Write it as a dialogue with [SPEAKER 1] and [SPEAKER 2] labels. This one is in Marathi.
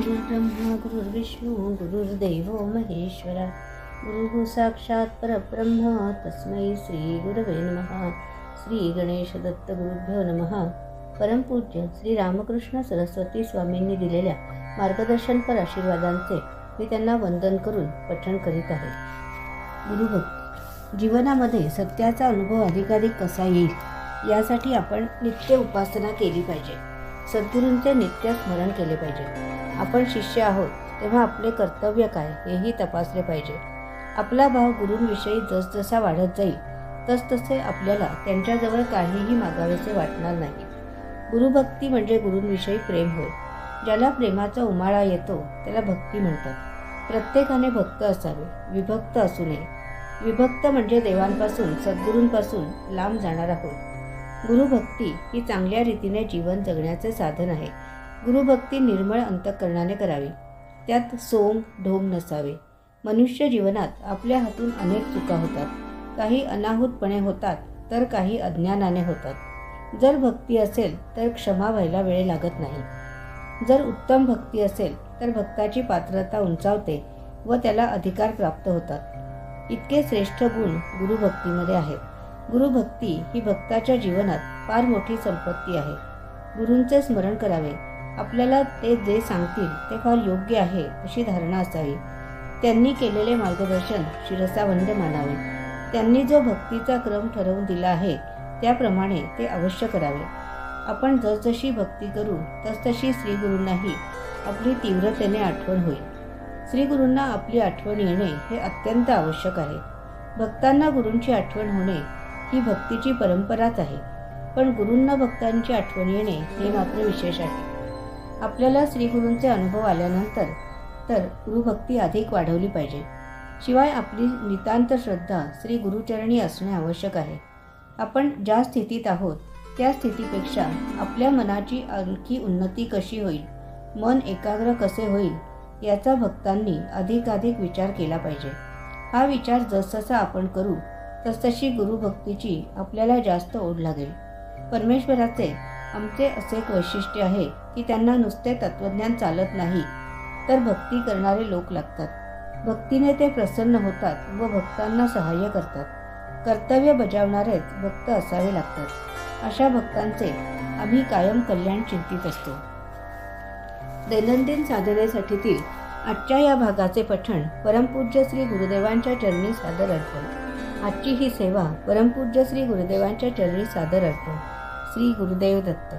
[SPEAKER 1] गुरुर्ब्रह्मा गुरुर्विष्णू गुरुर्देवो महेश्वरा गुरुः साक्षात् परब्रह्म तस्मै श्री गुरवे नमः. श्री गणेश दत्त गुरुभ्यो नमः. परमपूज्य श्री रामकृष्ण सरस्वती स्वामींनी दिलेल्या मार्गदर्शनपर आशीर्वादांचे मी त्यांना वंदन करून पठण करीत आहे. गुरुभक्ती. जीवनामध्ये सत्याचा अनुभव अधिकाधिक कसा येईल यासाठी आपण नित्य उपासना केली पाहिजे. सद्गुरूंचे नित्य स्मरण केले पाहिजे. आपण शिष्य आहोत तेव्हा आपले कर्तव्य काय हेही तपासले पाहिजे. आपला भाव गुरूंविषयी जसजसा वाढत जाईल तसतसे आपल्याला त्यांच्याजवळ काहीही मागावेसे वाटणार नाही. गुरुभक्ती म्हणजे गुरूंविषयी प्रेम होय. ज्याला प्रेमाचा उमाळा येतो त्याला भक्ती म्हणतात. प्रत्येकाने भक्त असावे, विभक्त असू नये. विभक्त म्हणजे देवांपासून सद्गुरूंपासून लांब जाणारा होय. गुरुभक्ती ही चांगल्या रीतीने जीवन जगण्याचे साधन आहे. गुरुभक्ती निर्मळ अंतःकरणाने करावी. त्यात सोंग ढोंग नसावे. मनुष्य जीवनात आपल्या हातून अनेक चुका होतात. काही अनाहूतपणे होतात तर काही अज्ञानाने होतात. जर भक्ती असेल तर क्षमा व्हायला वेळ लागत नाही. जर उत्तम भक्ती असेल तर भक्ताची पात्रता उंचावते व त्याला अधिकार प्राप्त होतात. इतके श्रेष्ठ गुण गुरुभक्तीमध्ये आहेत. गुरुभक्ती ही भक्ताच्या जीवनात फार मोठी संपत्ती आहे. गुरूंचे स्मरण करावे. आपल्याला ते जे सांगतील ते फार योग्य आहे अशी धारणा असावी. त्यांनी केलेले मार्गदर्शन शिरसावंद मानावे. त्यांनी जो भक्तीचा क्रम ठरवून दिला आहे त्याप्रमाणे ते अवश्य करावे. आपण जसजशी भक्ती करू तसतशी श्रीगुरूंनाही आपली तीव्रतेने आठवण होईल. श्रीगुरूंना आपली आठवण येणे हे अत्यंत आवश्यक आहे. भक्तांना गुरूंची आठवण होणे ही भक्तीची परंपराच आहे. पण गुरूंना भक्तांची आठवण येणे हे मात्र विशेष आहे. आपल्याला श्रीगुरूंचे अनुभव आल्यानंतर तर गुरुभक्ती अधिक वाढवली पाहिजे. शिवाय आपली नितांत श्रद्धा श्री गुरुचरणी असणे आवश्यक आहे. आपण ज्या स्थितीत आहोत त्या स्थितीपेक्षा आपल्या मनाची आणखी उन्नती कशी होईल, मन एकाग्र कसे होईल याचा भक्तांनी अधिकाधिक विचार केला पाहिजे. हा विचार जसजसा आपण करू तसतशी गुरुभक्तीची आपल्याला जास्त ओढ लागेल. परमेश्वराचे आमचे असे एक वैशिष्ट्य आहे की त्यांना नुसते तत्वज्ञान चालत नाही तर भक्ती करणारे लोक लागतात. भक्तीने ते प्रसन्न होतात व भक्तांना सहाय्य करतात. कर्तव्य बजावणारेच भक्त असावे लागतात. अशा भक्तांचे आम्ही कायम कल्याण चिंतित असतो. दैनंदिन साधनेसाठीतील आजच्या या भागाचे पठण परमपूज्य श्री गुरुदेवांच्या चरणी सादर अर्पण. आजची ही सेवा परमपूज्य श्री गुरुदेवांच्या चरणी सादर अर्पण. श्री गुरुदेव दत्त.